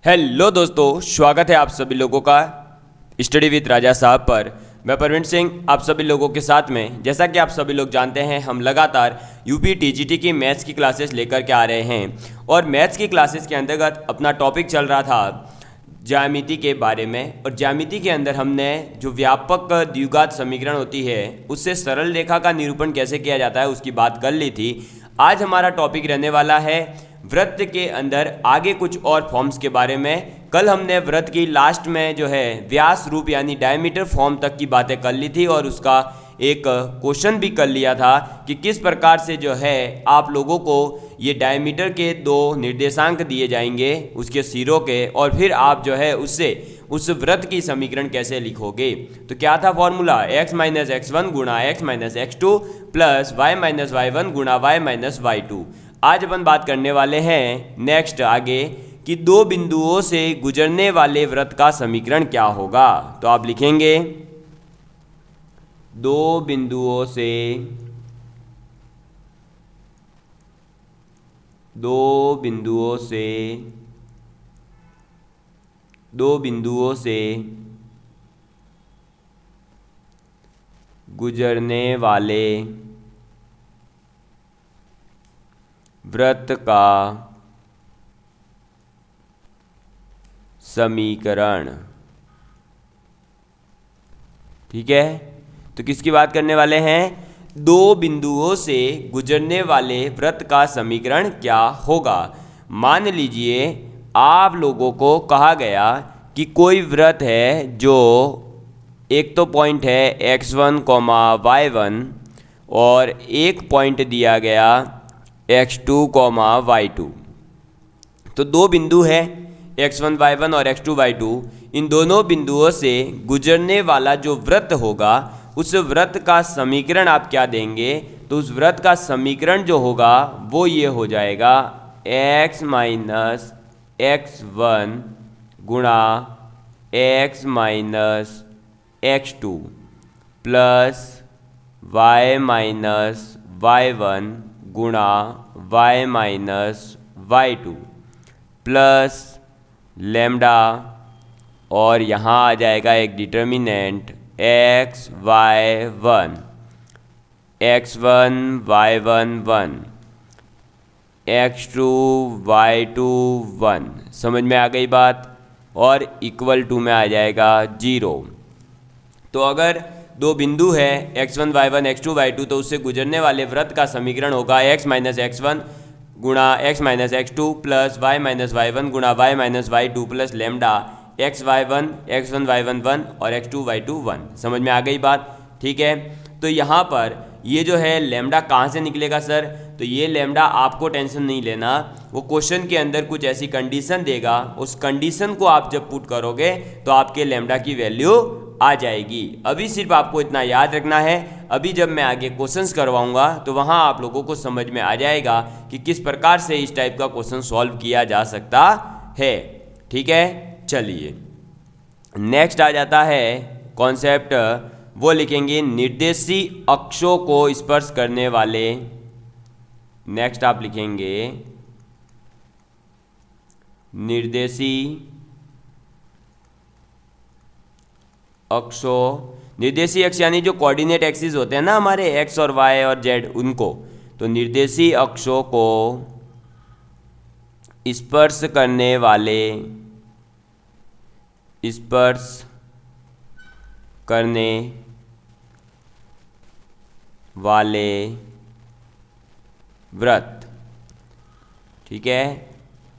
Hello दोस्तों, स्वागत है आप सभी लोगों का स्टडी विद राजा साहब पर। मैं परवीन सिंह आप सभी लोगों के साथ में। जैसा कि आप सभी लोग जानते हैं, हम लगातार यूपी टीजीटी की मैथ्स की क्लासेस लेकर के आ रहे हैं और मैथ्स की क्लासेस के अंतर्गत अपना टॉपिक चल रहा था ज्यामिति के बारे में। और ज्यामिति के अंदर हमने जो व्यापक द्विघात समीकरण होती है उससे सरल रेखा का निरूपण कैसे किया जाता है उसकी बात कर ली थी। आज हमारा टॉपिक रहने वाला है वृत्त के अंदर आगे कुछ और फॉर्म्स के बारे में। कल हमने वृत्त की लास्ट में जो है व्यास रूप यानी डायमीटर फॉर्म तक की बातें कर ली थी और उसका एक क्वेश्चन भी कर लिया था कि किस प्रकार से जो है आप लोगों को ये डायमीटर के दो निर्देशांक दिए जाएंगे उसके सिरों के, और फिर आप जो है उससे उस वृत्त की समीकरण कैसे लिखोगे। तो क्या था फॉर्मूला, x माइनस x1 गुणा x minus x2 plus y minus y1 गुणा y माइनस y2। आज अपन बात करने वाले हैं नेक्स्ट आगे कि दो बिंदुओं से गुजरने वाले वृत्त का समीकरण क्या होगा। तो आप लिखेंगे दो बिंदुओं से गुजरने वाले वृत्त का समीकरण। ठीक है, तो किसकी बात करने वाले हैं? दो बिंदुओं से गुजरने वाले वृत्त का समीकरण क्या होगा। मान लीजिए आप लोगों को कहा गया कि कोई वृत्त है जो एक तो पॉइंट है x1, y1 और एक पॉइंट दिया गया x2, y2। तो दो बिंदु है x1, y1 और x2, y2। इन दोनों बिंदुओं से गुजरने वाला जो वृत्त होगा उस वृत्त का समीकरण आप क्या देंगे? तो उस वृत्त का समीकरण जो होगा वो ये हो जाएगा x माइनस x1 गुणा x minus x2 plus y minus y1 गुणा y minus y2 plus lambda, और यहाँ आ जाएगा एक determinant x1 y1 1 x2 y2 1। समझ में आ गई बात? और इक्वल टू में आ जाएगा 0। तो अगर दो बिंदु है x1 y1 x2 y2 तो उससे गुजरने वाले वृत्त का समीकरण होगा x माइनस x1 गुणा x minus x2 plus y minus y1 गुणा y minus y2 plus lambda x1 y1 1 और x2 y2 1। समझ में आ गई बात? ठीक है, तो यहाँ पर ये जो है लैम्डा कहाँ से निकलेगा सर? तो ये लैम्डा आपको टेंशन नहीं लेना, वो क्वेश्चन के अंदर कुछ ऐसी कंडीशन देगा, उस कंडीशन को आप जब पुट करोगे तो आपके लैम्डा की वैल्यू आ जाएगी। अभी सिर्फ आपको इतना याद रखना है, अभी जब मैं आगे क्वेश्चंस करवाऊंगा तो वहाँ आप लोगों को समझ में आ जाएगा कि किस प्रकार से इस टाइप का क्वेश्चन सॉल्व किया जा सकता है। ठीक है, चलिए नेक्स्ट आ जाता है कॉन्सेप्ट, वो लिखेंगे निर्देशी अक्षों को स्पर्श करने वाले। नेक्स्ट आप लिखेंगे निर्देशी अक्षों। निर्देशी अक्ष यानी जो कोऑर्डिनेट एक्सिस होते हैं ना हमारे x और y और z, उनको। तो निर्देशी अक्षों को स्पर्श करने वाले वृत्त। ठीक है,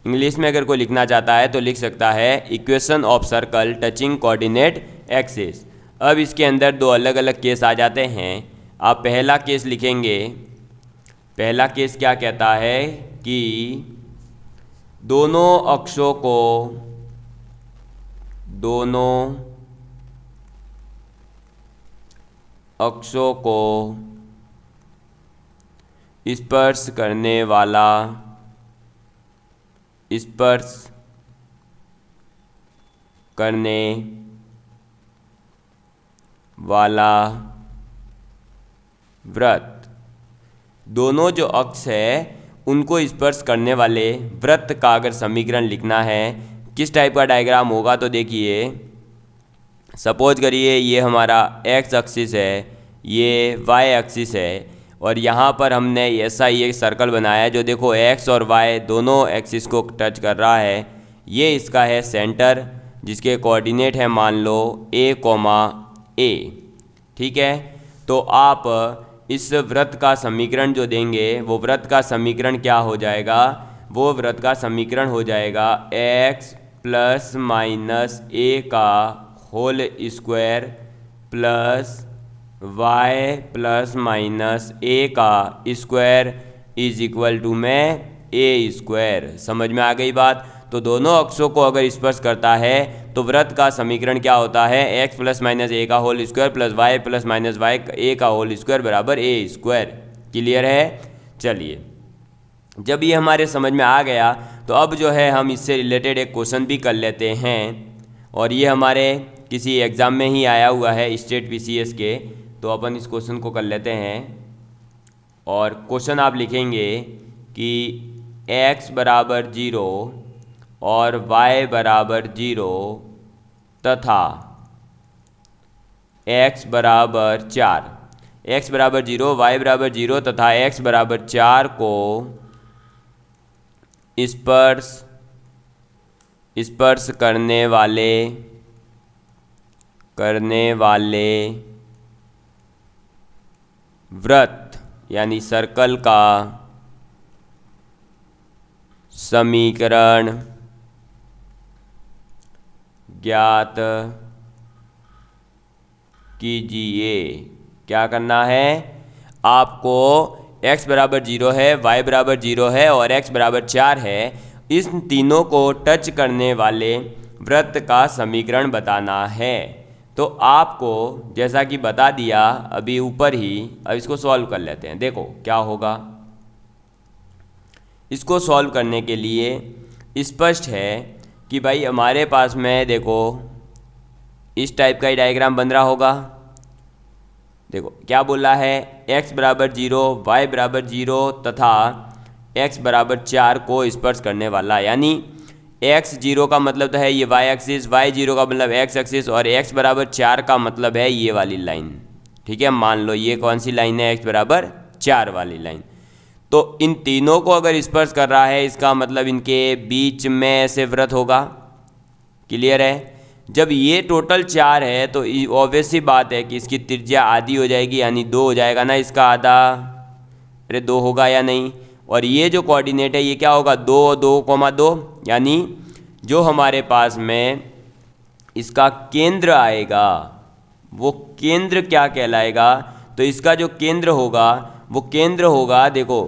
इंग्लिश में अगर कोई लिखना चाहता है तो लिख सकता है equation of circle touching coordinate axis. अब इसके अंदर दो अलग अलग केस आ जाते हैं। आप पहला केस लिखेंगे, पहला केस क्या कहता है कि दोनों अक्षों को स्पर्श करने वाला वृत्त। दोनों जो अक्ष है उनको स्पर्श करने वाले वृत्त का अगर समीकरण लिखना है किस टाइप का डायग्राम होगा, तो देखिए सपोज करिए ये हमारा एक्स एक्सिस है, ये वाई एक्सिस है, और यहाँ पर हमने ऐसा ही एक सर्कल बनाया है जो देखो एक्स और वाई दोनों एक्सिस को टच कर रहा है। ये इसका है सेंटर, जिसके कोऑर्डिनेट है मान लो a, a। ठीक है, तो आप इस वृत्त का समीकरण जो देंगे वो वृत्त का समीकरण क्या हो जाएगा, वो वृत्त का समीकरण हो जाएगा x प्लस माइनस a का whole square plus y plus minus a का स्क्वायर इज इक्वल टू में a स्क्वायर। समझ में आ गई बात। तो दोनों अक्षों को अगर स्पर्श करता है तो वृत्त का समीकरण क्या होता है, x प्लस माइनस a का whole square plus y plus minus y a का होल स्क्वायर बराबर a स्क्वायर। क्लियर है। चलिए, जब ये हमारे समझ में आ गया तो अब जो है हम इससे रिलेटेड एक क्वेश्चन भी कर लेते हैं, और ये हमारे किसी एग्ज़ाम में ही आया हुआ है स्टेट PCS के। तो अपन इस क्वेश्चन को कर लेते हैं, और क्वेश्चन आप लिखेंगे कि x बराबर 0 और y बराबर 0 तथा x बराबर 4, x बराबर 0 y बराबर 0 तथा x बराबर 4 को स्पर्श करने वाले वृत्त यानी सर्कल का समीकरण ज्ञात कीजिए। क्या करना है आपको, x बराबर 0 है, y बराबर 0 है और x बराबर 4 है, इस तीनों को टच करने वाले वृत्त का समीकरण बताना है। तो आपको जैसा कि बता दिया अभी ऊपर ही, अब इसको सॉल्व कर लेते हैं। देखो क्या होगा, इसको सॉल्व करने के लिए स्पष्ट है कि भाई हमारे पास में देखो इस टाइप का ही डायग्राम बन रहा होगा। देखो क्या बोला है, x बराबर 0 y बराबर 0 तथा x बराबर 4 को स्पर्श करने वाला, यानी x 0 का मतलब तो है ये y एक्सिस, y 0 का मतलब x एक्सिस, और x बराबर 4 का मतलब है ये वाली लाइन। ठीक है, मान लो ये कौन सी लाइन है, x बराबर 4 वाली लाइन। तो इन तीनों को अगर स्पर्श कर रहा है इसका मतलब इनके बीच में ऐसे वृत्त होगा। क्लियर है। जब ये टोटल 4 है तो ऑब्वियस सी बात है कि इसकी त्रिज्या आधी हो जाएगी, यानी 2 हो जाएगा ना इसका आधा। अरे 2 होगा या नहीं। और ये जो कोऑर्डिनेट है ये क्या होगा, 2 2,2, यानी जो हमारे पास में इसका केंद्र आएगा वो केंद्र क्या कहलाएगा, तो इसका जो केंद्र होगा वो केंद्र होगा, देखो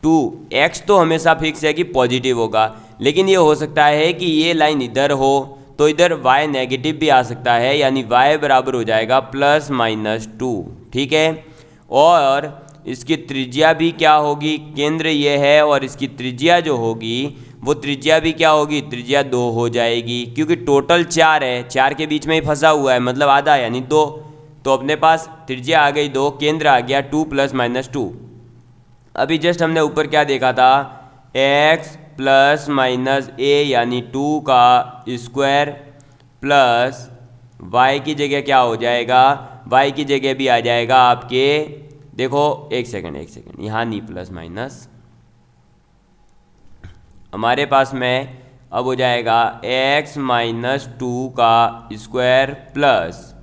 2x तो हमेशा फिक्स है कि पॉजिटिव होगा, लेकिन ये हो सकता है कि ये लाइन इधर हो तो इधर y नेगेटिव भी आ सकता है, यानी y बराबर हो जाएगा प्लस माइनस 2। ठीक है, और इसकी त्रिज्या भी क्या होगी, केंद्र ये है और इसकी त्रिज्या जो होगी वो त्रिज्या भी क्या होगी, त्रिज्या 2 हो जाएगी, क्योंकि टोटल 4 है, 4 के बीच में ही फंसा हुआ है मतलब आधा यानी 2। तो अपने पास त्रिज्या आ गई 2, केंद्र आ गया 2 प्लस माइनस 2। अभी जस्ट हमने ऊपर क्या देखा था, x प्लस माइनस a यानी 2 का स्क्वायर प्लस y की जगह क्या हो जाएगा, y की जगह भी आ जाएगा आपके, देखो एक सेकंड यहाँ नहीं प्लस माइनस, हमारे पास में अब हो जाएगा x माइनस 2 का स्क्वायर प्लस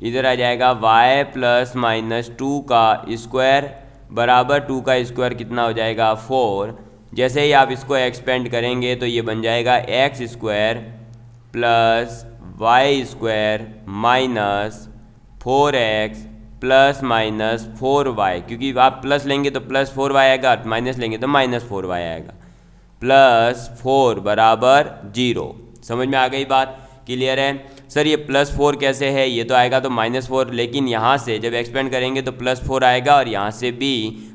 इधर आ जाएगा y प्लस माइनस 2 का स्क्वायर बराबर 2 का स्क्वायर कितना हो जाएगा 4। जैसे ही आप इसको एक्सपेंड करेंगे तो ये बन जाएगा x square plus y square minus 4x plus minus 4y, क्योंकि आप प्लस लेंगे तो प्लस 4y आएगा, माइनस लेंगे तो माइनस 4y आएगा, प्लस 4 बराबर 0। समझ में आ गई बात। क्लियर है। सर ये प्लस 4 कैसे है, ये तो आएगा तो माइनस 4, लेकिन यहाँ से जब एक्सपेंड करेंगे तो प्लस 4 आएगा और यहाँ से भी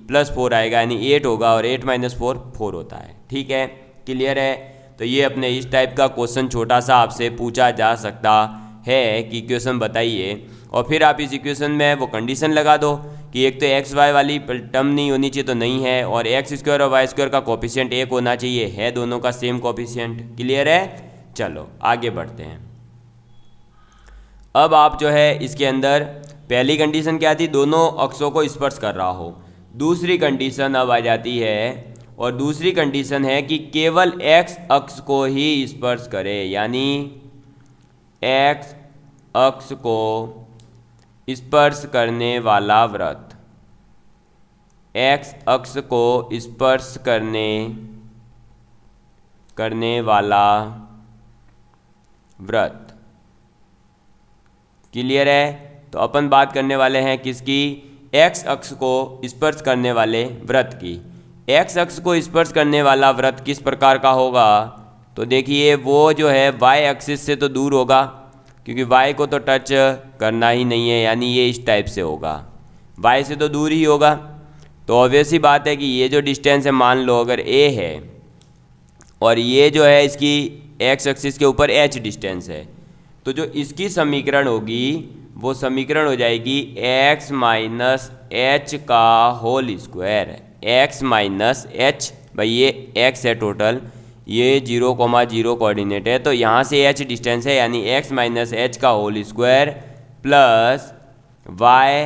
प्लस 4 आएगा, यानी 8 होगा, और 8 माइनस 4 4 होता है। ठीक है, क्लियर है। तो ये अपने इस टाइप का क्वेश्चन छोटा सा आपसे पूछा जा सकता है कि इक्वेशन बताइए, और फिर आप इस इक्वेशन में वो कंडीशन लगा दो कि एक तो एक्स वाई वाली टर्म नहीं होनी चाहिए तो नहीं है, और एक्स स्क्वायर और वाई स्क्वायर का कोफिशिएंट 1 होना चाहिए, है दोनों का सेम कोफिशिएंट। क्लियर है। चलो आगे बढ़ते हैं। अब आप जो है इसके अंदर पहली कंडीशन क्या थी, दोनों अक्षों को स्पर्श कर रहा हो। दूसरी कंडीशन अब आ जाती है, और दूसरी कंडीशन है कि केवल एक्स अक्ष को ही स्पर्श करे, यानी एक्स अक्ष को स्पर्श करने वाला वृत्त, एक्स अक्ष को स्पर्श करने वाला वृत्त। क्लियर है? तो अपन बात करने वाले हैं किसकी, एक्स अक्ष को स्पर्श करने वाले वृत्त की। एक्स अक्ष को स्पर्श करने वाला वृत्त किस प्रकार का होगा, तो देखिए वो जो है वाई एक्सिस से तो दूर होगा, क्योंकि वाई को तो टच करना ही नहीं है, यानी ये इस टाइप से होगा, वाई से तो दूर ही होगा। तो ऑब्वियस ही बात है कि ये जो डिस्टेंस है, मान लो अगर ए है और ये जो है इसकी एक्स एक्सिस के ऊपर एच डिस्टेंस है, तो जो इसकी समीकरण होगी वो समीकरण हो जाएगी एक्स माइनस एच का whole square. X minus h, भाई ये एक्स है टोटल, ये 0,0 कोऑर्डिनेट है, तो यहाँ से एच डिस्टेंस है, यानी एक्स माइनस एच का whole square plus Y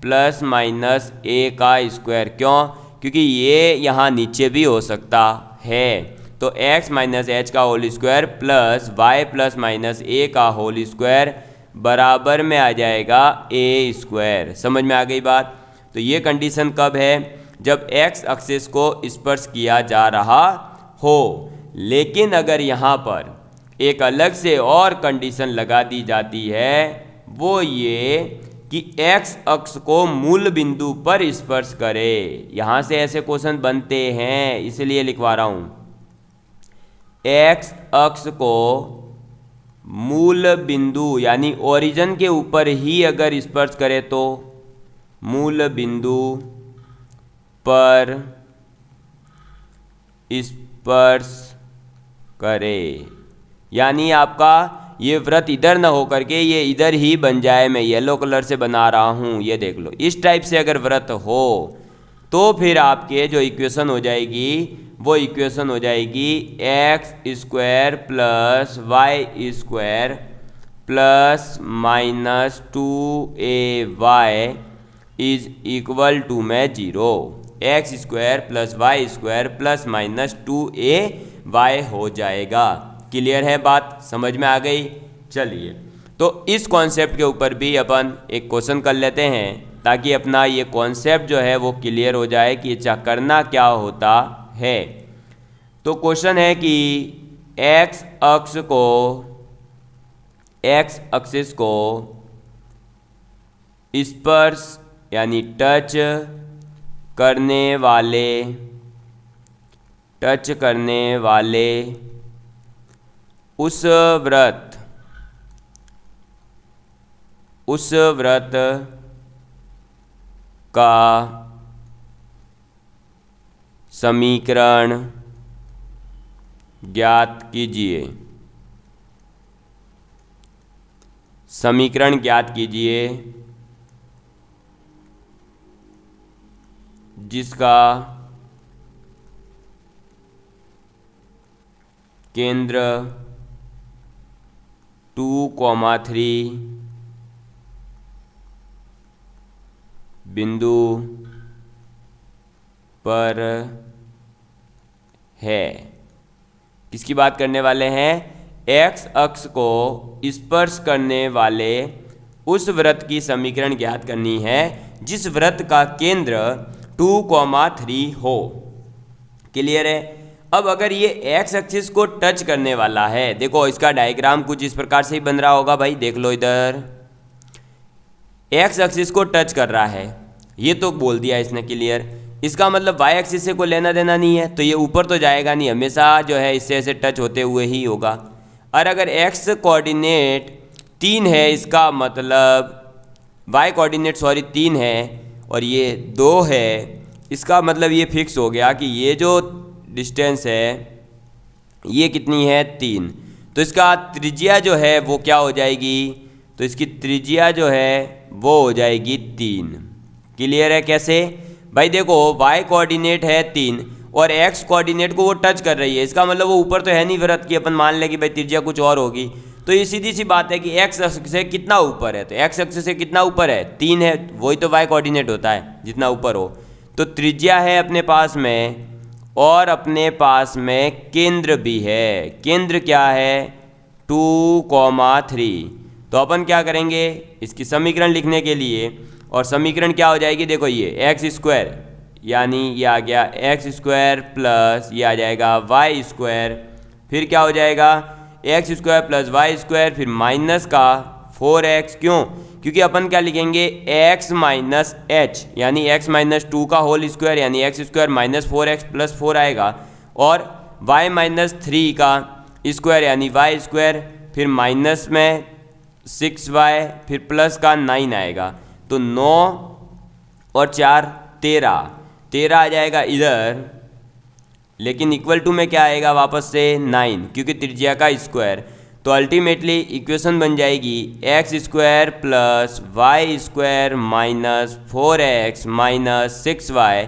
plus minus ए का स्क्वायर। क्यों? क्योंकि ये यहाँ नीचे भी हो सकता है, तो एक्स माइनस एच का whole square plus Y plus minus ए का होल स्क्वायर बराबर में आ जाएगा ए स्क्वायर। समझ में आ गई बात? तो ये कंडीशन कब है, जब एक्स एक्सिस को स्पर्श किया जा रहा हो। लेकिन अगर यहाँ पर एक अलग से और कंडीशन लगा दी जाती है, वो ये कि एक्स अक्ष को मूल बिंदु पर स्पर्श करे। यहाँ से ऐसे क्वेश्चन बनते हैं, इसलिए लिखवा रहा हूँ। एक्स अक्ष को मूल बिंदु यानी ओरिजिन के ऊपर ही अगर स्पर्श करे तो मूल बिंदु पर स्पर्श करे, यानी आपका ये वृत्त इधर ना हो करके ये इधर ही बन जाए। मैं येलो कलर से बना रहा हूँ, ये देख लो। इस टाइप से अगर वृत्त हो तो फिर आपके जो इक्वेशन हो जाएगी वो इक्वेशन हो जाएगी x square plus y square plus minus 2ay is equal to में 0। X square plus y square plus minus 2ay हो जाएगा। क्लियर है बात? समझ में आ गई? चलिए, तो इस कॉन्सेप्ट के ऊपर भी अपन एक क्वेश्चन कर लेते हैं, ताकि अपना ये कॉन्सेप्ट जो है वो क्लियर हो जाए कि करना क्या होता है। तो क्वेश्चन है कि एक्स अक्ष को, एक्स एक्सिस को स्पर्श यानी टच करने वाले उस व्रत का समीकरण ज्ञात कीजिए। समीकरण ज्ञात कीजिए जिसका केंद्र 2,3 बिंदु पर है। किसकी बात करने वाले हैं? एक्स अक्ष को स्पर्श करने वाले उस वृत्त की समीकरण ज्ञात करनी है जिस वृत्त का केंद्र 2,3 हो। क्लियर है? अब अगर ये एक्स एक्सिस को टच करने वाला है, देखो इसका डायग्राम कुछ इस प्रकार से ही बन रहा होगा भाई, देख लो इधर एक्स एक्सिस को टच कर रहा है, ये तो बोल दिया इसने क्लियर। इसका मतलब वाई एक्सिस से कोई लेना देना नहीं है, तो ये ऊपर तो जाएगा नहीं, हमेशा जो है इससे ऐसे टच होते हुए ही होगा। और अगर एक्स कोऑर्डिनेट 3 है, इसका मतलब वाई कोऑर्डिनेट 3 है और ये 2 है, इसका मतलब ये फिक्स हो गया कि ये जो डिस्टेंस है ये कितनी है 3। तो इसका त्रिज्या जो है वो क्या हो जाएगी? तो इसकी त्रिज्या जो है वो हो जाएगी 3। क्लियर है? कैसे भाई? देखो y कोऑर्डिनेट है 3 और एक्स कोऑर्डिनेट को वो टच कर रही है, इसका मतलब वो ऊपर तो है नहीं वृत्त की, अपन मान लें कि भाई त्रिज्या कुछ और होगी, तो ये सीधी सी बात है कि एक्स अक्ष से कितना ऊपर है, तो एक्स अक्ष से कितना ऊपर है 3 है, वही तो वाई कोऑर्डिनेट होता है जितना ऊपर हो। तो त्रिज्या है अपने पास में और अपने पास में केंद्र भी है। केंद्र क्या है 2,3। तो अपन क्या करेंगे इसकी समीकरण लिखने के लिए, और समीकरण क्या हो जाएगी देखो, ये एक्स स्क्वायर यानी ये आ गया एक्स स्क्वायर प्लस ये आ जाएगा वाई स्क्वायर, फिर क्या हो जाएगा x square plus y square, फिर माइनस का 4x। क्यों? क्योंकि अपन क्या लिखेंगे x माइनस एच यानी x माइनस 2 का होल स्क्वायर यानी x square minus 4x plus 4 आएगा, और y माइनस 3 का स्क्वायर यानी y स्क्वायर, फिर माइनस में 6y, फिर प्लस का 9 आएगा। तो 9 और 4 13 आ जाएगा इधर, लेकिन इक्वल टू में क्या आएगा वापस से 9 क्योंकि त्रिज्या का स्क्वायर। तो अल्टीमेटली इक्वेशन बन जाएगी x square plus y square minus 4x minus 6y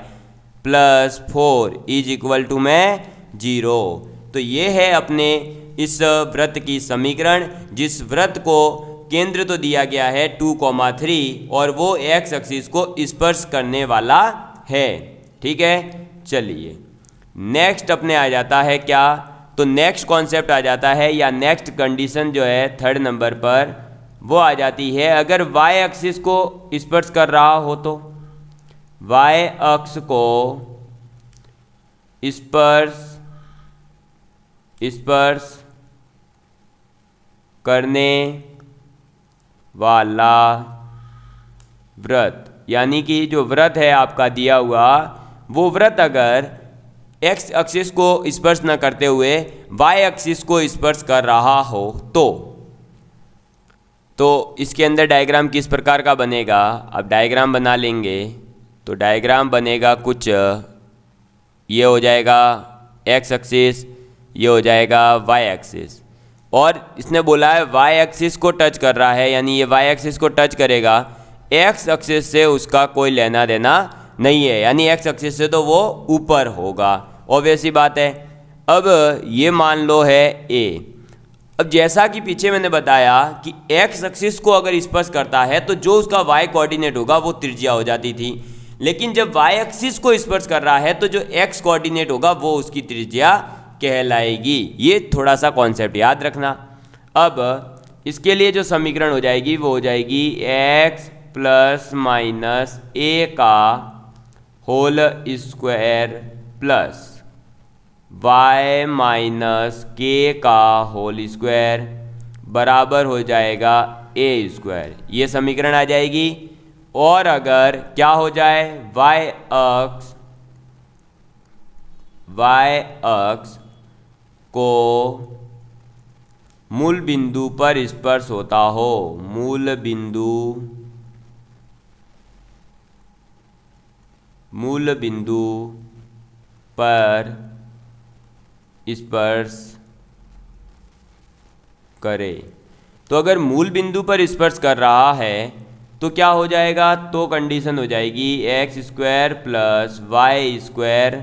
plus 4 is equal to में 0। तो ये है अपने इस वृत्त की समीकरण, जिस वृत्त को केंद्र तो दिया गया है 2,3 और वो एक्स एक्सिस को स्पर्श करने वाला है। ठीक है, चलिए नेक्स्ट अपने आ जाता है क्या, तो नेक्स्ट कॉन्सेप्ट आ जाता है या नेक्स्ट कंडीशन जो है थर्ड नंबर पर वो आ जाती है, अगर वाई एक्सिस को स्पर्श कर रहा हो तो वाई अक्ष को स्पर्श करने वाला वृत्त, यानी कि जो वृत्त है आपका दिया हुआ वो वृत्त अगर एक्स एक्सिस को स्पर्श न करते हुए वाई एक्सिस को स्पर्श कर रहा हो तो इसके अंदर डायग्राम किस प्रकार का बनेगा। अब डायग्राम बना लेंगे तो डायग्राम बनेगा कुछ ये हो जाएगा एक्स एक्सिस, ये हो जाएगा वाई एक्सिस, और इसने बोला है वाई एक्सिस को टच कर रहा है यानी ये वाई एक्सिस को टच करेगा, एक्स एक्सिस से उसका कोई लेना देना नहीं है, यानी एक्स एक्सिस से तो वो ऊपर होगा, ऑब्वियस सी बात है। अब ये मान लो है ए। अब जैसा कि पीछे मैंने बताया कि एक्स एक्सिस को अगर स्पर्श करता है तो जो उसका वाई कोऑर्डिनेट होगा वो त्रिज्या हो जाती थी, लेकिन जब वाई एक्सिस को स्पर्श कर रहा है तो जो एक्स कोऑर्डिनेट होगा वो उसकी त्रिज्या कहलाएगी। ये थोड़ा सा कॉन्सेप्ट याद रखना। अब इसके लिए जो समीकरण हो जाएगी वो हो जाएगी x प्लस माइनस ए का whole square plus y minus k का होल स्क्वायर बराबर हो जाएगा ए स्क्वायर। ये समीकरण आ जाएगी। और अगर क्या हो जाए y अक्ष को मूल बिंदु पर स्पर्श होता हो, मूल बिंदु पर स्पर्श करे, तो अगर मूल बिंदु पर स्पर्श कर रहा है तो क्या हो जाएगा, तो कंडीशन हो जाएगी x square plus y square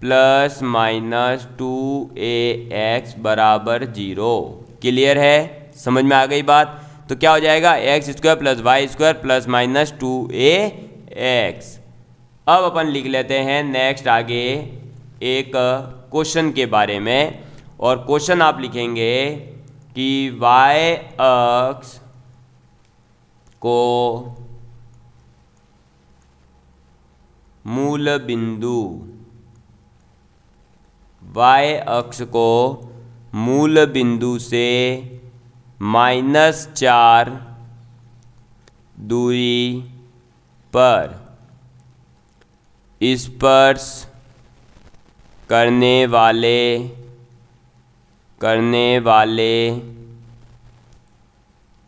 plus minus 2ax बराबर 0। क्लियर है, समझ में आ गई बात। तो क्या हो जाएगा x square plus y square plus minus 2ax। अब अपन लिख लेते हैं नेक्स्ट आगे एक क्वेश्चन के बारे में, और क्वेश्चन आप लिखेंगे कि वाई अक्ष को मूल बिंदु, वाई अक्ष को मूल बिंदु से -4 दूरी पर स्पर्श करने वाले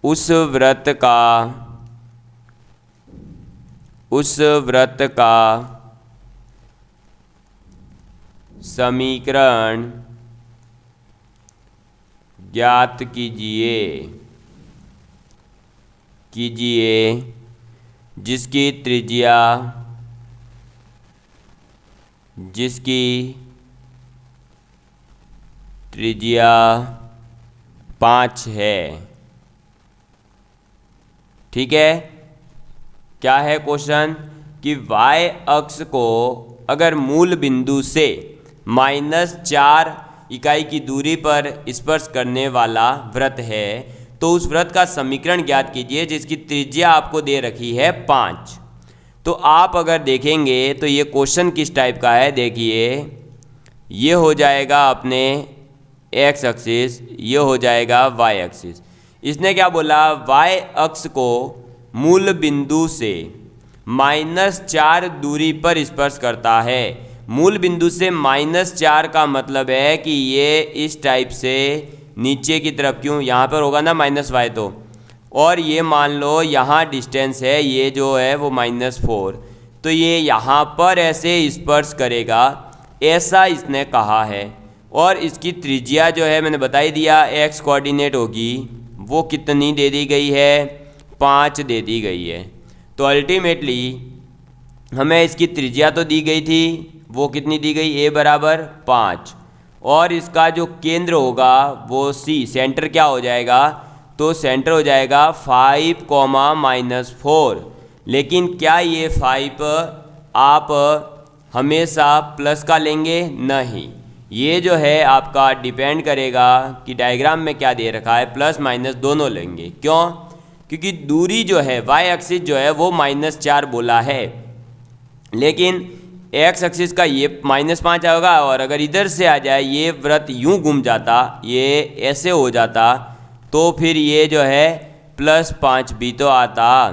उस वृत्त का समीकरण ज्ञात कीजिए जिसकी त्रिज्या जिसकी त्रिज्या 5 है। ठीक है, क्या है क्वेश्चन कि y अक्ष को अगर मूल बिंदु से -4 इकाई की दूरी पर स्पर्श करने वाला वृत्त है तो उस वृत्त का समीकरण ज्ञात कीजिए जिसकी त्रिज्या आपको दे रखी है 5। तो आप अगर देखेंगे तो ये क्वेश्चन किस टाइप का है, देखिए ये हो जाएगा अपने x एक्सिस, ये हो जाएगा y एक्सिस। इसने क्या बोला, y अक्ष को मूल बिंदु से -4 दूरी पर स्पर्श करता है। मूल बिंदु से -4 का मतलब है कि ये इस टाइप से नीचे की तरफ, क्यों यहाँ पर होगा ना -y, तो और ये मान लो यहाँ डिस्टेंस है, ये जो है वो -4, तो ये यहाँ पर ऐसे स्पर्श करेगा, ऐसा इसने कहा है। और इसकी त्रिज्या जो है मैंने बता ही दिया, x कोऑर्डिनेट होगी वो कितनी दे दी गई है, 5 दे दी गई है। तो अल्टीमेटली हमें इसकी त्रिज्या तो दी गई थी, वो कितनी दी गई, a बराबर 5, और इसका जो केंद्र होगा वो c, सेंटर क्या हो जाएगा, तो सेंटर हो जाएगा 5, -4। लेकिन क्या ये 5 आप हमेशा प्लस का लेंगे, नहीं, ये जो है आपका डिपेंड करेगा कि डायग्राम में क्या दे रखा है, प्लस माइनस दोनों लेंगे। क्यों, क्योंकि दूरी जो है y एक्सिस जो है वो -4 बोला है, लेकिन x एक्सिस का ये -5 होगा, और अगर इधर से आ जाए ये वृत्त यूं घूम जाता, ये ऐसे हो जाता, तो फिर ये जो है +5 भी तो आता।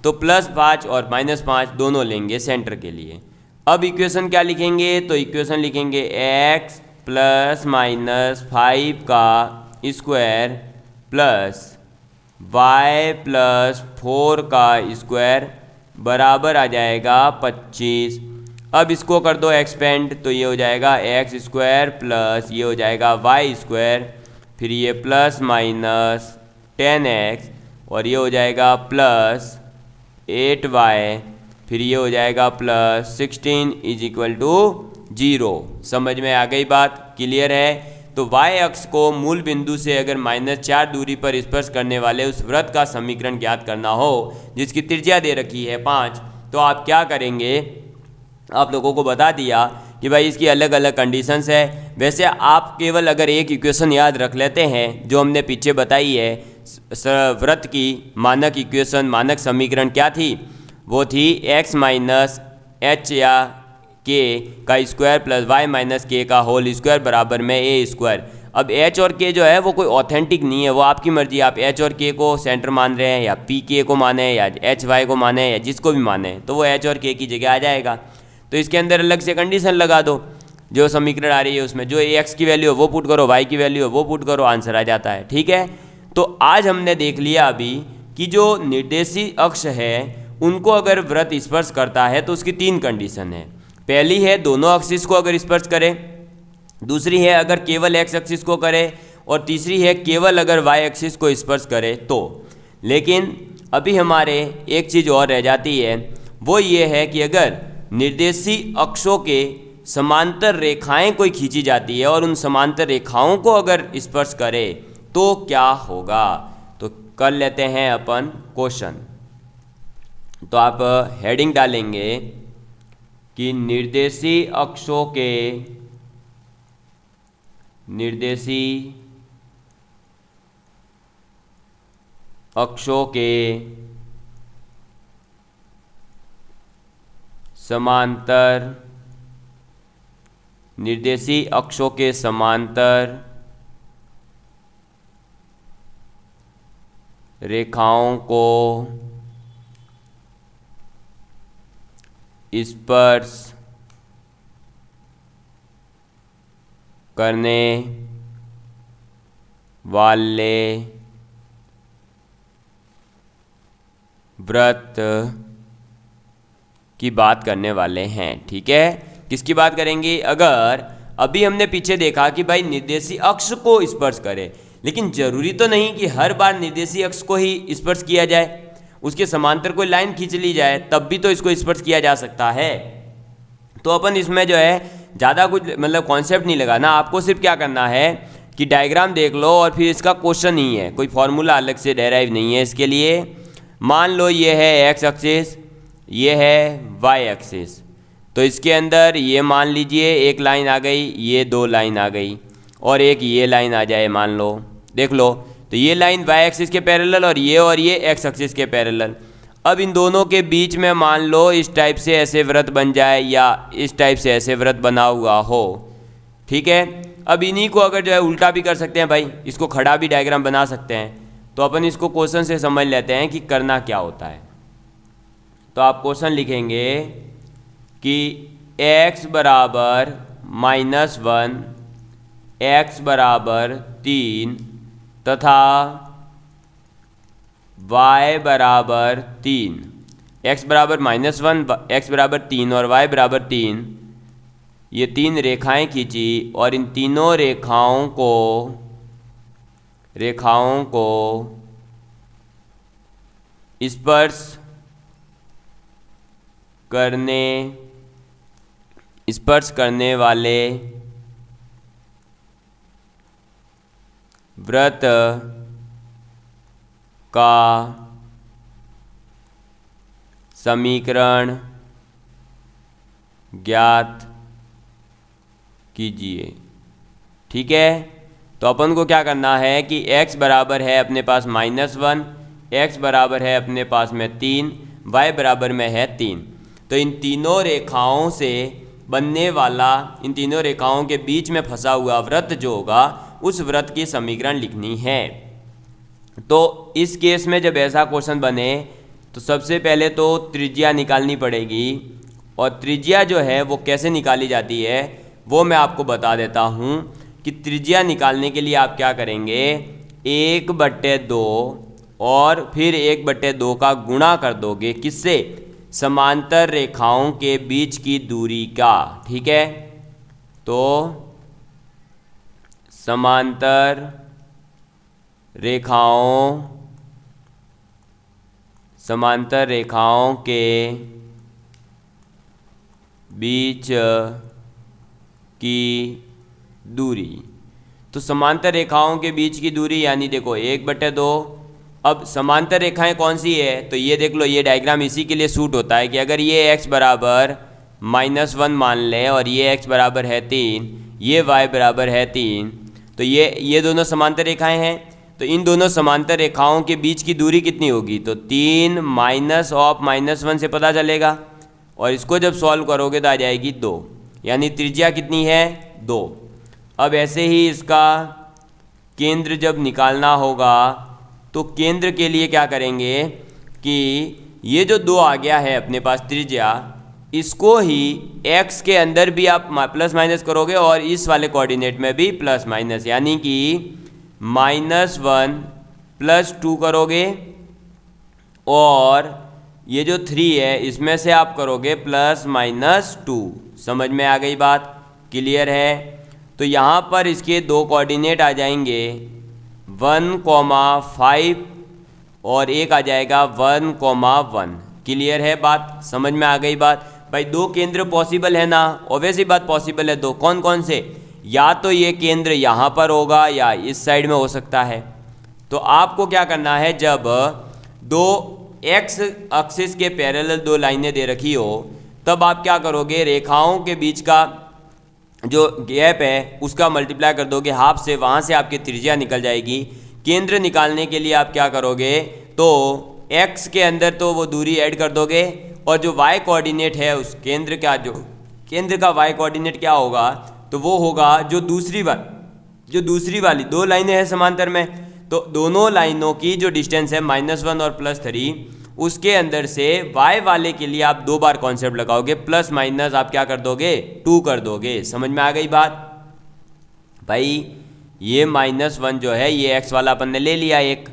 तो +5 और -5 दोनों लेंगे सेंटर के लिए। अब इक्वेशन क्या लिखेंगे, तो इक्वेशन लिखेंगे x + -5 का स्क्वायर प्लस y + 4 का स्क्वायर बराबर आ जाएगा 25। अब इसको कर दो एक्सपेंड, तो ये हो जाएगा x² प्लस ये हो जाएगा y², फिर ये ±10x, और ये हो जाएगा +8y, फिर ये हो जाएगा +16 = 0। समझ में आ गई बात, क्लियर है। तो y अक्ष को मूल बिंदु से अगर -4 दूरी पर स्पर्श करने वाले उस वृत्त का समीकरण ज्ञात करना हो जिसकी त्रिज्या दे रखी है 5, तो आप क्या करेंगे, आप लोगों को बता दिया कि भाई इसकी अलग अलग कंडीशंस है। वैसे आप केवल अगर एक इक्वेशन याद रख लेते हैं जो हमने पीछे बताई है, वृत्त की मानक इक्वेशन, मानक समीकरण क्या थी, वो थी x - h या k का स्क्वायर प्लस y - k का होल स्क्वायर बराबर में a²। अब h और k जो है वो कोई ऑथेंटिक नहीं है, वो आपकी मर्जी, आप h और k को सेंटर मान रहे हैं या pk को माने या hy को माने या जिसको भी माने, तो वो h और k की जगह आ जाएगा। तो इसके अंदर अलग से कंडीशन लगा दो, जो समीकरण आ रही है उसमें जो x की वैल्यू है वो पुट करो, y की वैल्यू है वो पुट करो, आंसर आ जाता है। ठीक है, तो आज हमने देख लिया अभी कि जो निर्देशी अक्ष है उनको अगर वृत्त स्पर्श करता है तो उसकी 3 कंडीशन है। पहली है दोनों एक्सिस को अगर स्पर्श करे, दूसरी है अगर केवल x एक्सिस को करे, और तीसरी है केवल अगर y एक्सिस को स्पर्श करे तो। लेकिन अभी हमारे एक चीज़ और रह जाती है, वो ये है कि अगर निर्देशी अक्षों के समांतर रेखाएं कोई खींची जाती है और उन समांतर रेखाओं को अगर स्पर्श करे तो क्या होगा। तो कर लेते हैं अपन क्वेश्चन। तो आप हेडिंग डालेंगे कि निर्देशी अक्षों के समांतर, निर्देशी अक्षों के समांतर रेखाओं को स्पर्श करने वाले वृत्त की बात करने वाले हैं। ठीक है, किसकी बात करेंगे, अगर अभी हमने पीछे देखा कि भाई निर्देशी अक्ष को स्पर्श करे, लेकिन जरूरी तो नहीं कि हर बार निर्देशी अक्ष को ही स्पर्श किया जाए, उसके समांतर कोई लाइन खींच ली जाए तब भी तो इसको स्पर्श किया जा सकता है। तो अपन इसमें जो है ज़्यादा कुछ मतलब कॉन्सेप्ट नहीं लगाना, आपको सिर्फ क्या करना है कि डायग्राम देख लो और फिर इसका क्वेश्चन ही है, कोई फॉर्मूला अलग से डेराइव नहीं है इसके लिए। मान लो ये है एक्स एक्सिस, ये है वाई एक्सिस, तो इसके अंदर ये मान लीजिए एक लाइन आ गई, ये दो लाइन आ गई और एक ये लाइन आ जाए मान लो, देख लो, तो ये लाइन वाई एक्सिस के पैरेलल और ये एक्स एक्सिस के पैरेलल। अब इन दोनों के बीच में मान लो इस टाइप से ऐसे वृत्त बन जाए या इस टाइप से ऐसे वृत्त बना हुआ हो, ठीक है। अब इन्हीं को अगर जो है उल्टा भी कर सकते हैं भाई, इसको खड़ा भी डायग्राम बना सकते हैं। तो अपन इसको क्वेश्चन से समझ लेते हैं कि करना क्या होता है। तो आप क्वेश्चन लिखेंगे कि x बराबर -1, x बराबर 3 तथा y बराबर 3, x बराबर -1, x बराबर 3 और y बराबर 3, ये तीन रेखाएं खींची और इन तीनों रेखाओं को स्पर्श करने वाले वृत्त का समीकरण ज्ञात कीजिए, ठीक है। तो अपन को क्या करना है कि x बराबर है अपने पास -1, x बराबर है अपने पास में 3, y बराबर में है 3। तो इन तीनों रेखाओं से बनने वाला, इन तीनों रेखाओं के बीच में फंसा हुआ वृत्त जो होगा उस वृत्त की समीकरण लिखनी है। तो इस केस में जब ऐसा क्वेश्चन बने तो सबसे पहले तो त्रिज्या निकालनी पड़ेगी, और त्रिज्या जो है वो कैसे निकाली जाती है वो मैं आपको बता देता हूँ कि त्रिज्या निकालने के लिए आप क्या करेंगे, 1/2 और फिर 1/2 का गुणा कर दोगे किससे, समांतर रेखाओं के बीच की दूरी का, ठीक है। तो समांतर रेखाओं के बीच की दूरी, तो समांतर रेखाओं के बीच की दूरी यानी देखो 1/2। अब समांतर रेखाएं कौन सी है, तो ये देख लो, ये डायग्राम इसी के लिए सूट होता है कि अगर ये x बराबर -1 मान लें और ये x बराबर है 3, ये y बराबर है 3, तो ये दोनों समांतर रेखाएं हैं। तो इन दोनों समांतर रेखाओं के बीच की दूरी कितनी होगी, तो 3 -1 से पता चलेगा, और इसको जब सॉल्व करोगे तो आ जाएगी 2, यानी त्रिज्या कितनी है 2। अब ऐसे ही इसका केंद्र जब निकालना होगा तो केंद्र के लिए क्या करेंगे कि ये जो 2 आ गया है अपने पास त्रिज्या, इसको ही x के अंदर भी आप प्लस माइनस करोगे और इस वाले कोऑर्डिनेट में भी प्लस माइनस, यानी कि -1 + 2 करोगे, और ये जो 3 है इसमें से आप करोगे +-2। समझ में आ गई बात, क्लियर है। तो यहाँ पर इसके 2 कोऑर्डिनेट आ जाएंगे 1,5 और एक आ जाएगा 1,1। क्लियर है बात, समझ में आ गई बात। भाई 2 केंद्र पॉसिबल है ना, ऑब्वियसली बात पॉसिबल है। 2 कौन कौन से, या तो ये केंद्र यहाँ पर होगा या इस साइड में हो सकता है। तो आपको क्या करना है, जब 2 x एक्सिस के पैरेलल 2 लाइनें दे रखी हो तब आप क्या करोगे, रेखाओं के बीच का जो गैप है उसका मल्टीप्लाई कर दोगे हाफ से, वहाँ से आपकी त्रिज्या निकल जाएगी। केंद्र निकालने के लिए आप क्या करोगे, तो x के अंदर तो वो दूरी ऐड कर दोगे, और जो y कोऑर्डिनेट है उस केंद्र का y कोऑर्डिनेट क्या होगा, तो वो होगा जो दूसरी वाली 2 लाइनें हैं समांतर में, तो दोनों लाइनों की जो डिस्टेंस है -1 और +3, उसके अंदर से y वाले के लिए आप 2 बार कॉन्सेप्ट लगाओगे, प्लस माइनस आप क्या कर दोगे 2 कर दोगे। समझ में आ गई बात। भाई ये -1 जो है ये x वाला अपन ने ले लिया एक,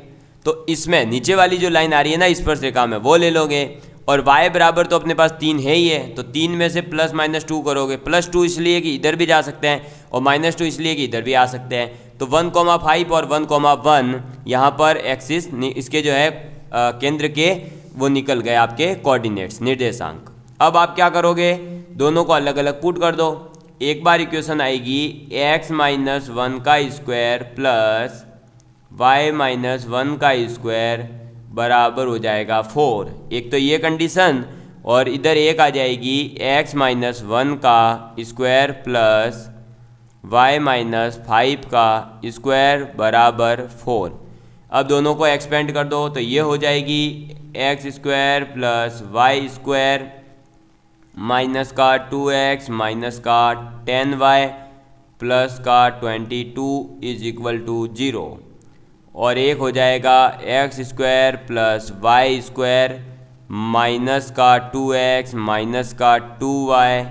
तो इसमें नीचे वाली जो लाइन आ रही है ना स्पर्श रेखा में वो ले लोगे, और y बराबर तो अपने पास 3 है ही है, तो 3 में से +-2 करोगे। +2 इसलिए कि इधर भी जा सकते हैं और -2 इसलिए कि इधर भी आ सकते हैं। तो 1,5 और 1,1 यहाँ पर एक्सिस इसके जो है केंद्र के वो निकल गए आपके कोऑर्डिनेट्स निर्देशांक। अब आप क्या करोगे, दोनों को अलग अलग पुट कर दो। एक बार इक्वेशन आएगी x माइनस 1 का स्क्वायर प्लस y माइनस 1 का स्क्वायर बराबर हो जाएगा 4। एक तो ये कंडीशन, और इधर एक आ जाएगी x माइनस 1 का स्क्वायर प्लस y माइनस 5 का स्क्वायर बराबर 4। अब दोनों को एक्सपेंड कर दो तो ये हो जाएगी x square plus y square minus का 2x माइनस का 10y प्लस का 22 इज इक्वल टू 0, और एक हो जाएगा x square plus y square minus का 2x माइनस का 2y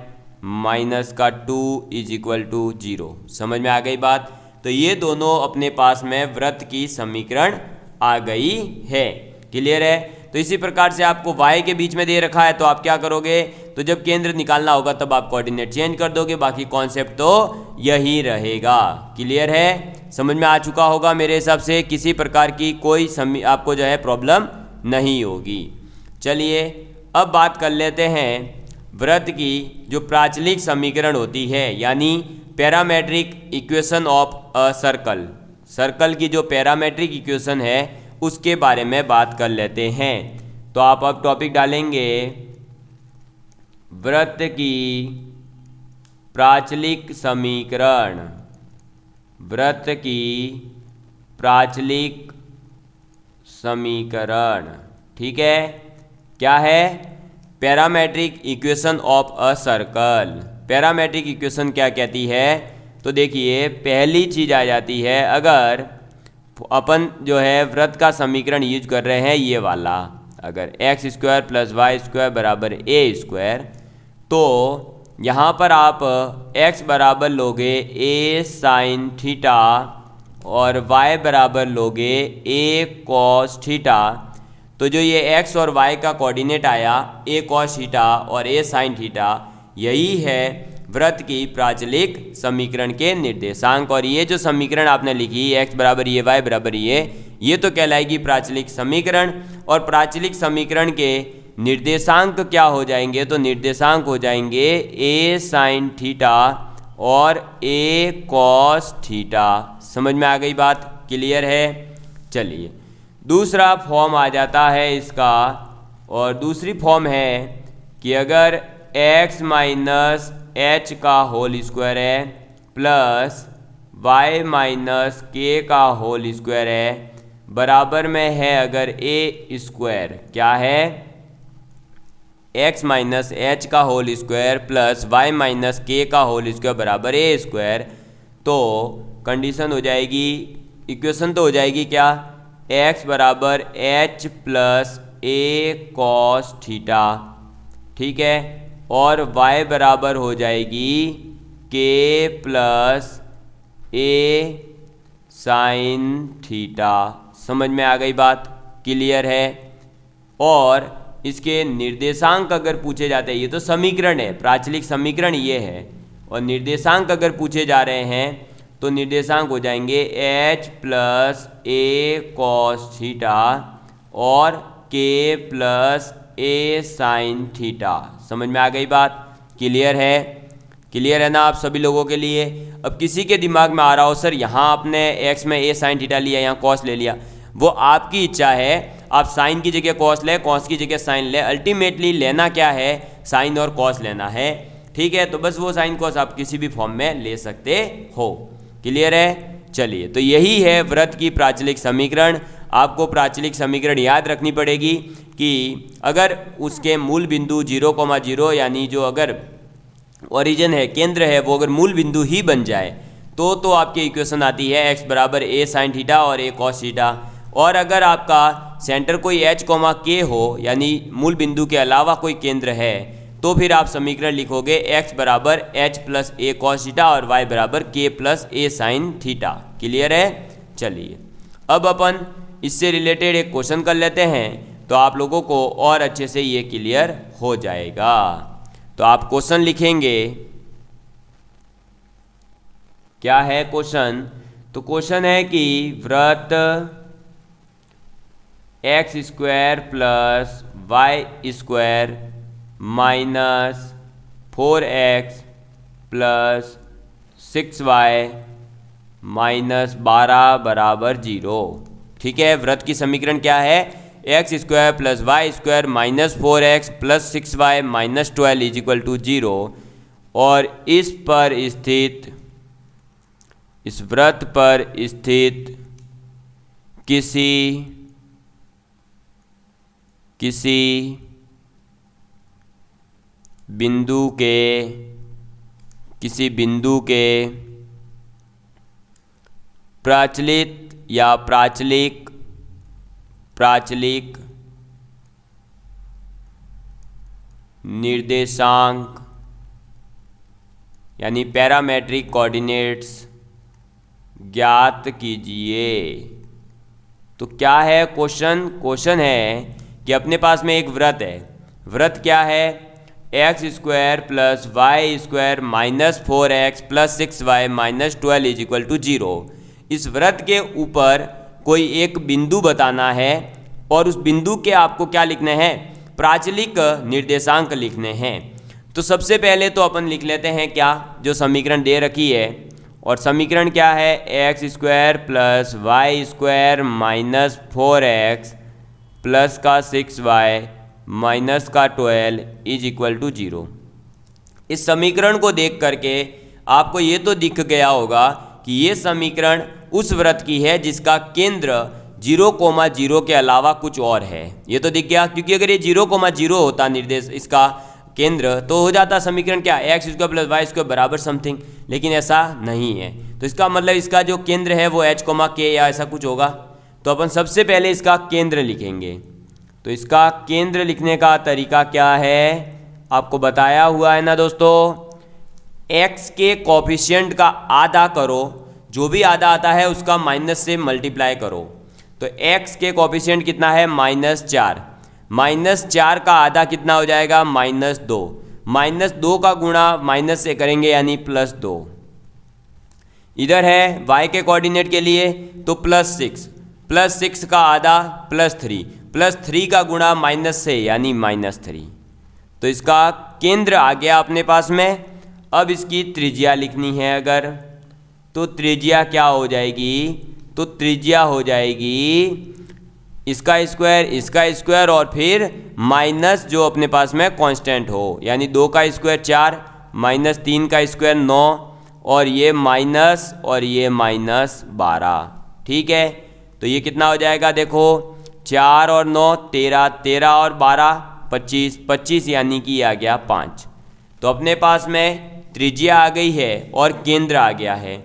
माइनस का 2 इज इक्वल टू 0। समझ में आ गई बात? तो ये दोनों अपने पास में वृत्त की समीकरण आ गई है। क्लियर है? तो इसी प्रकार से आपको y के बीच में दे रखा है, तो आप क्या करोगे, तो जब केंद्र निकालना होगा तब आप कोऑर्डिनेट चेंज कर दोगे, बाकी कॉन्सेप्ट तो यही रहेगा। क्लियर है? समझ में आ चुका होगा मेरे हिसाब से, किसी प्रकार की कोई आपको जो है प्रॉब्लम नहीं होगी। चलिए अब बात कर लेते हैं वृत्त की जो प्राचलिक समीकरण होती है, यानी parametric equation of a circle. Circle की जो पैरामेट्रिक इक्वेशन है उसके बारे में बात कर लेते हैं। तो आप अब टॉपिक डालेंगे वृत्त की प्राचलिक समीकरण। वृत्त की प्राचलिक समीकरण, ठीक है, क्या है? Parametric equation of a circle. Parametric equation क्या कहती है? तो देखिए पहली चीज आ जाती है, अगर अपन जो है वृत्त का समीकरण यूज कर रहे हैं ये वाला, अगर x square plus y square बराबर ए स्क्वायर, तो यहाँ पर आप x बराबर लोगे a साइन थीटा और y बराबर लोगे a कॉस थीटा। तो जो ये x और y का कोऑर्डिनेट आया a कॉस थीटा और a साइन थीटा, यही है वृत्त की प्राचलिक समीकरण के निर्देशांक। और ये जो समीकरण आपने लिखी x बराबर ये y बराबर ये तो कहलाएगी प्राचलिक समीकरण। और प्राचलिक समीकरण के निर्देशांक क्या हो जाएंगे? तो निर्देशांक हो जाएंगे a साइन थीटा और a कॉस थीटा। समझ में आ गई बात? क्लियर है? चलिए दूसरा फॉर्म आ जाता है इसका, और दूसरी फॉर्म है कि अगर x माइनस एच का होल स्क्वायर है प्लस y माइनस के का होल स्क्वायर है बराबर में है अगर a स्क्वायर, क्या है? x माइनस एच का whole square plus y minus k का होल स्क्वायर बराबर a स्क्वायर, तो कंडीशन हो जाएगी, इक्वेशन तो हो जाएगी क्या? x बराबर h plus a cos theta, ठीक है, और y बराबर हो जाएगी k plus a sine theta. समझ में आ गई बात? क्लियर है? और इसके निर्देशांक अगर पूछे जाते हैं, ये तो समीकरण है, प्राचलिक समीकरण ये है, और निर्देशांक अगर पूछे जा रहे हैं तो निर्देशांक हो जाएंगे h plus a cos theta और k plus a sine theta. समझ में आ गई बात? क्लियर है? क्लियर है ना आप सभी लोगों के लिए? अब किसी के दिमाग में आ रहा हो सर यहाँ आपने x में a साइन थीटा लिया, यहाँ कॉस ले लिया, वो आपकी इच्छा है, आप साइन की जगह कॉस ले, कॉस की जगह साइन ले, अल्टीमेटली लेना क्या है? साइन और कॉस लेना है, ठीक है? तो बस वो साइन कॉस आप किसी भी फॉर्म में ले सकते हो। क्लियर है? चलिए, तो यही है वृत्त की प्राचलिक समीकरण। आपको प्राचलिक समीकरण याद रखनी पड़ेगी कि अगर उसके मूल बिंदु 0,0 यानी जो अगर ओरिजिन है, केंद्र है, वो अगर मूल बिंदु ही बन जाए तो आपकी इक्वेशन आती है x बराबर a साइन थीटा और a कॉस थीटा। और अगर आपका सेंटर कोई h, k हो, यानी मूल बिंदु के अलावा कोई केंद्र है, तो फिर आप समीकरण लिखोगे x बराबर h plus a cos theta और y बराबर k plus a sine theta. Clear है? चलिए अब अपन इससे रिलेटेड एक क्वेश्चन कर लेते हैं, तो आप लोगों को और अच्छे से ये क्लियर हो जाएगा। तो आप क्वेश्चन लिखेंगे, क्या है क्वेश्चन? तो क्वेश्चन है कि वृत्त x square plus y square minus 4x plus 6y minus 12 बराबर 0। ठीक है, वृत्त की समीकरण क्या है? X square plus y square minus 4x plus 6y minus 12 is equal to 0। और इस वृत्त पर स्थित किसी बिंदु के प्राचलिक या प्राचलिक निर्देशांक यानी पैरामेट्रिक कोऑर्डिनेट्स ज्ञात कीजिए। तो क्या है क्वेश्चन है कि अपने पास में एक वृत्त है। वृत्त क्या है? X square plus y square minus 4x plus 6y minus 12 is equal to 0। इस वृत्त के ऊपर कोई एक बिंदु बताना है और उस बिंदु के आपको क्या लिखने हैं? प्राचलिक निर्देशांक लिखने हैं। तो सबसे पहले तो अपन लिख लेते हैं क्या, जो समीकरण दे रखी है। और समीकरण क्या है? X square plus y square minus 4x plus का 6y माइनस का 12 इज इक्वल टू 0। इस समीकरण को देख करके आपको ये तो दिख गया होगा कि ये समीकरण उस वृत्त की है जिसका केंद्र 0,0 के अलावा कुछ और है। ये तो दिख गया, क्योंकि अगर ये 0,0 होता निर्देश इसका केंद्र तो हो जाता समीकरण क्या? X square plus y square बराबर समथिंग, लेकिन ऐसा नहीं है। तो इसका मतलब इसका जो केंद्र है वो h, k या ऐसा कुछ होगा। तो अपन सबसे पहले इसका केंद्र लिखेंगे। तो इसका केंद्र लिखने का तरीका क्या है? आपको बताया हुआ है ना दोस्तों, x के कोफिशिएंट का आधा करो, जो भी आधा आता है उसका माइनस से मल्टीप्लाई करो। तो x के कोफिशिएंट कितना है? -4। -4 का आधा कितना हो जाएगा? -2। -2 का गुणा माइनस से करेंगे यानी +2। इधर है y के कोऑर्डिनेट के लिए तो +6, +6 का आधा +3, +3 का गुणा माइनस से यानी -3। तो इसका केंद्र आ गया अपने पास में। अब इसकी त्रिज्या लिखनी है अगर, तो त्रिज्या क्या हो जाएगी? तो त्रिज्या हो जाएगी इसका स्क्वायर और फिर माइनस जो अपने पास में कांस्टेंट हो, यानी 2 का स्क्वायर 4 माइनस 3 का स्क्वायर 9 और ये माइनस और ये -12। ठीक है, तो ये कितना हो जाएगा? देखो 4 और 9 13, 13 और 12 25, 25 यानी कि आ गया 5। तो अपने पास में त्रिज्या आ गई है और केंद्र आ गया है।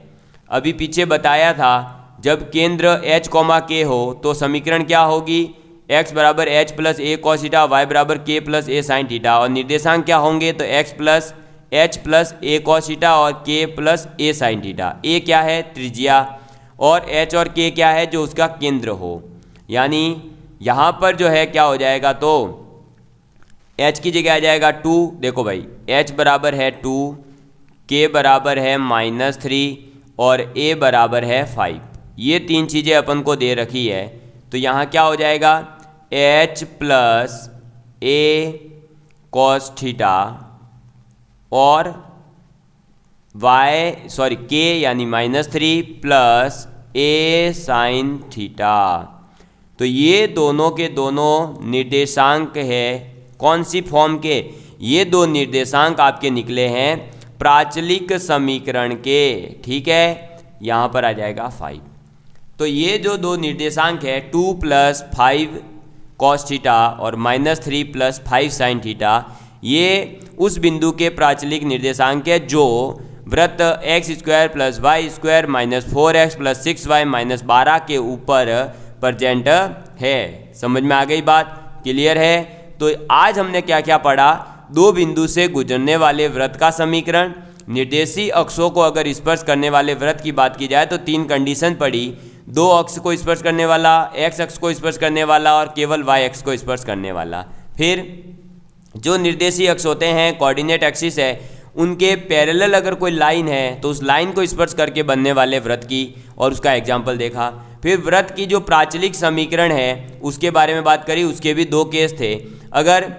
अभी पीछे बताया था जब केंद्र h, k हो तो समीकरण क्या होगी? x बराबर h plus a cos theta, y बराबर k plus a sin theta. और निर्देशांक क्या होंगे? तो x plus h plus a cos theta और k plus a sin theta. a क्या है? त्रिज्या, और h और k क्या है? जो उसका केंद्र हो। यानी यहाँ पर जो है क्या हो जाएगा? तो h की जगह आ जाएगा 2। देखो भाई h बराबर है 2, k बराबर है -3 और a बराबर है 5। ये 3 चीज़ें अपन को दे रखी है। तो यहाँ क्या हो जाएगा? h plus a cos theta और k यानी -3 प्लस a sin थीटा। तो ये दोनों के दोनों निर्देशांक है कौन सी फॉर्म के? ये दो निर्देशांक आपके निकले हैं प्राचलिक समीकरण के। ठीक है, यहाँ पर आ जाएगा 5। तो ये जो दो निर्देशांक है 2 + 5 cos थीटा और -3 + 5 sin थीटा, ये उस बिंदु के प्राचलिक निर्देशांक है जो वृत्त x square plus y square minus 4x plus 6y minus 12 के ऊपर प्रेजेंट है। समझ में आ गई बात? क्लियर है? तो आज हमने क्या क्या पढ़ा? दो बिंदु से गुजरने वाले वृत्त का समीकरण, निर्देशीय अक्षों को अगर स्पर्श करने वाले वृत्त की बात की जाए तो 3 कंडीशन पड़ी। 2 अक्ष को स्पर्श करने वाला, x अक्ष को स्पर्श करने वाला और केवल y अक्ष को स्पर्श करने वाला। फिर जो निर्देशीय अक्ष होते हैं, कोऑर्डिनेट एक्सिस है, उनके पैरेलल अगर कोई लाइन है तो उस लाइन को स्पर्श करके बनने वाले वृत्त की और उसका एग्जाम्पल देखा। फिर वृत्त की जो प्राचलिक समीकरण है उसके बारे में बात करी, उसके भी 2 केस थे। अगर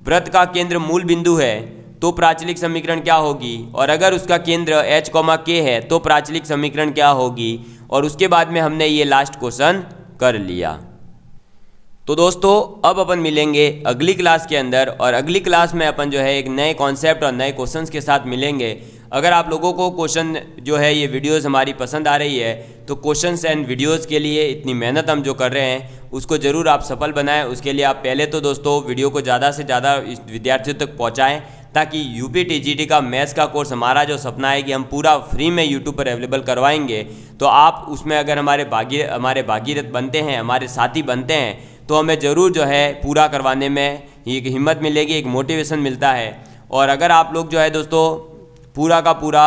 वृत्त का केंद्र मूल बिंदु है तो प्राचलिक समीकरण क्या होगी, और अगर उसका केंद्र h, k है तो प्राचलिक समीकरण क्या होगी, और उसके बाद में हमने ये लास्ट क्वेश्चन कर लिया। तो दोस्तों अब अपन मिलेंगे अगली क्लास के अंदर, और अगली क्लास में अपन जो है एक नए कॉन्सेप्ट और नए क्वेश्चंस के साथ मिलेंगे। अगर आप लोगों को क्वेश्चन जो है ये वीडियोस हमारी पसंद आ रही है तो क्वेश्चंस एंड वीडियोस के लिए इतनी मेहनत हम जो कर रहे हैं उसको ज़रूर आप सफल बनाएं। उसके लिए आप पहले तो दोस्तों वीडियो को ज़्यादा से ज़्यादा विद्यार्थियों तक पहुँचाएँ, ताकि यूपी टीजीटी का मैथ्स का कोर्स हमारा जो सपना है कि हम पूरा फ्री में यूट्यूब पर अवेलेबल करवाएंगे, तो आप उसमें अगर हमारे भागीरथ बनते हैं, हमारे साथी बनते हैं, तो हमें ज़रूर जो है पूरा करवाने में एक हिम्मत मिलेगी, एक मोटिवेशन मिलता है। और अगर आप लोग जो है दोस्तों पूरा का पूरा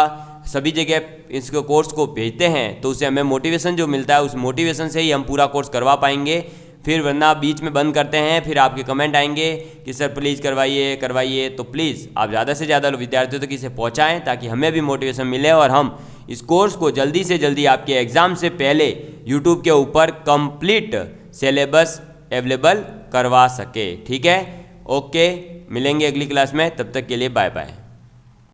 सभी जगह इसको कोर्स को भेजते हैं तो उससे हमें मोटिवेशन जो मिलता है, उस मोटिवेशन से ही हम पूरा कोर्स करवा पाएंगे। फिर वरना बीच में बंद करते हैं, फिर आपके कमेंट आएंगे कि सर प्लीज़ करवाइए। तो प्लीज़ आप ज़्यादा से ज़्यादा विद्यार्थियों तक इसे पहुँचाएँ, ताकि हमें भी मोटिवेशन मिले और हम इस कोर्स को जल्दी से जल्दी आपके एग्ज़ाम से पहले यूट्यूब के ऊपर कंप्लीट सिलेबस अवेलेबल करवा सके। ठीक है, ओके, मिलेंगे अगली क्लास में, तब तक के लिए बाय बाय।